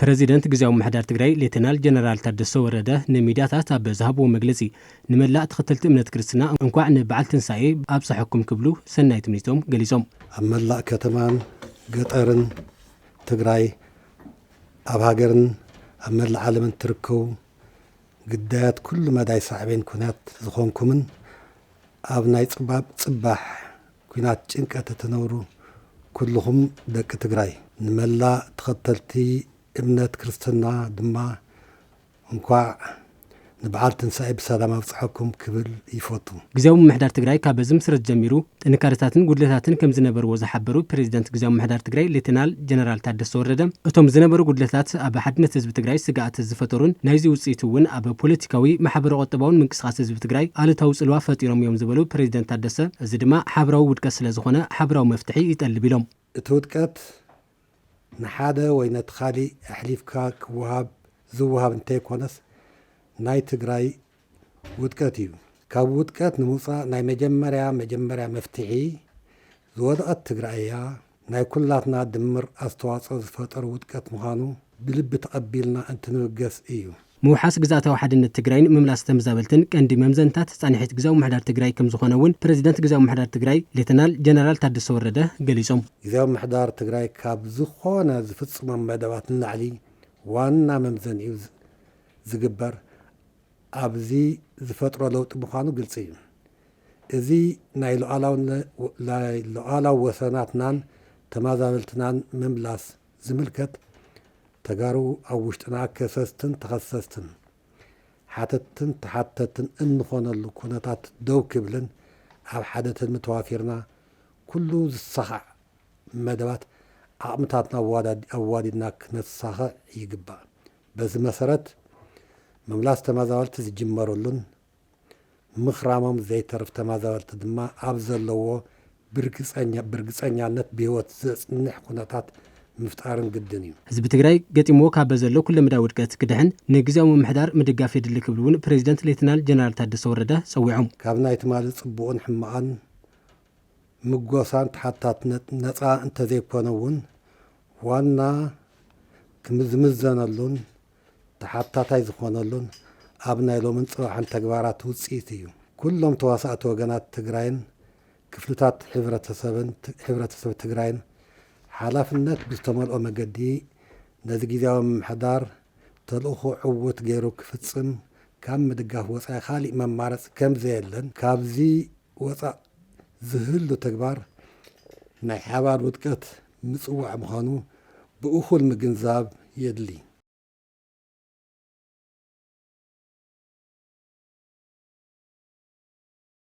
ፕሬዚደንት ግዚያዊ ምሕዳር ትግራይ ሌተናል ጀነራል ታደሰ ወረደ ንሚድያታት ኣብ ዝሃብዎ መግለጺ ንመላእ ተኸተልቲ እምነት ክርስትና እንኳዕ ንበዓል ትንሳኤ ኣብጽሕኩም ክብሉ ሰናይ ትምኒቶም ገሊጾም ኣብ መላእ ከተማን ገጠርን ትግራይ ኣብ ሃገርን ኣብ መላእ ዓለምን ትርከቡ ግዳያት ኩሉ መዳይ ሳዕቤን ኩናት ዝኾንኩምን ኣብ ናይ ጽባሕ ኩናት ጭንቀት ትነብሩ ኩልኹም ደቂ ትግራይ ንመላእ ተኸተልቲ እምነት ክርስትና ድማ እንኳዕ ንበዓል ትንሳኤ ብሰላም ኣብጽሕኩም ክብል ይፈቱ። ግዚያዊ ምሕዳር ትግራይ ካብ በዚ ምስረት ጀሚሩ ጥንካሬታትን ጉድለታትን ከም ዝነበርዎ ዝሓበሩ ፕሬዚደንት ግዚያዊ ምሕዳር ትግራይ ሌተናል ጀነራል ታደሰ ወረደ እቶም ዝነበሩ ጉድለታት ኣብ ሓድነት ህዝቢ ትግራይ ስጋኣት ዝፈጠሩን ናይዚ ውጽኢት እውን ኣብ ፖለቲካዊ ማሕበራዊ ቁጠባውን ምንቅስቓስ ህዝቢ ትግራይ ኣሉታዊ ጽልዋ ፈጢሮም እዮም ዝበሉ ፕሬዚደንት ታደሰ እዚ ድማ ሓበራዊ ውድቀት ስለ ዝኾነ ሓበራዊ መፍትሒ ይጠልብ ኢሎም እቲ ውድቀት ንሓደ ወይ ነቲ ካሊእ ኣሕሊፍካ ዝውሃብ እንተይኮነስ ናይ ትግራይ ውድቀት እዩ። ካብ ውድቀት ንምውፃእ ናይ መጀመርያ መፍትሒ ዝወደቐት ትግራይ እያ ናይ ኩላትና ድምር ኣስተዋፅኦ ዝፈጠሩ ውድቀት ምዃኑ ብልቢ ተቐቢልና እንትንብገስ እዩ። ምውሓስ ግዛኣታዊ ሓድነት ትግራይን ምምላስ ተመዛበልትን ቀንዲ መምዘንታት ጻኒሒት ግዚያዊ ምሕዳር ትግራይ ከም ዝኾነ እውን ፕሬዚደንት ግዚያዊ ምሕዳር ትግራይ ሌተናል ጀነራል ታደሰ ወረደ ገሊጾም ግዚያዊ ምሕዳር ትግራይ ካብ ዝኾነ ዝፍጽሞም መደባት ንላዕሊ ዋና መምዘን እዩ ዝግበር ኣብዚ ዝፈጥሮ ለውጢ ምዃኑ ግልጽ እዩ። እዚ ናይ ሉዓላዊ ወሰናትናን ተመዛበልትናን ምምላስ ዝምልከት ተጋሩ ኣብ ውሽጥና ከሰስትን ተኸሰስትን ሓተትን ተሓተትን እንኾነሉ ኩነታት ደው ክብልን ኣብ ሓደ ትልሚ ተዋፊርና ኩሉ ዝሰኻዕ መደባት ዓቕምታትና ኣዋዲድና ክነሳኽዕ ይግባእ። በዚ መሰረት ምምላስ ተመዛበልቲ ዝጅመረሉን ምኽራሞም ዘይተርፍ ተመዛበልቲ ድማ ኣብ ዘለዎ ብርግጸኛነት ብህይወት ዘጽንሕ ኩነታት ምፍጣርን ግድን እዩ። ህዝቢ ትግራይ ገጢሞ ካብ ዘሎ ኩለ ምዳይ ውድቀት ክድሕን ንግዚያዊ ምሕዳር ምድጋፍ የድሊ ክብሉ እውን ፕሬዚደንት ሌተናል ጀነራል ታደሰ ወረደ ጸዊዖም ካብ ናይ ትማሊ ጽቡቕን ሕማቕን ምጎሳን ተሓታትነት ነፃ እንተዘይኮነ እውን ዋና ዝምዘነሉን ተሓታታይ ዝኾነሉን ኣብ ናይ ሎምን ጽባሕን ተግባራት ውፅኢት እዩ። ኩሎም ተዋሳእቲ ወገናት ትግራይን ክፍልታት ሕብረተሰብ ትግራይን ሓላፍነት ብዝተመልኦ መገዲ ነዚ ግዚያዊ ምሕዳር ተልእኾ ዕውት ገይሩ ክፍጽም ካብ ምድጋፍ ወፃኢ ካሊእ መማረፂ ከም ዘየለን ካብዚ ወፃእ ዝህሉ ተግባር ናይ ሓባር ውድቀት ምጽዋዕ ምዃኑ ብእኹል ምግንዛብ የድሊ።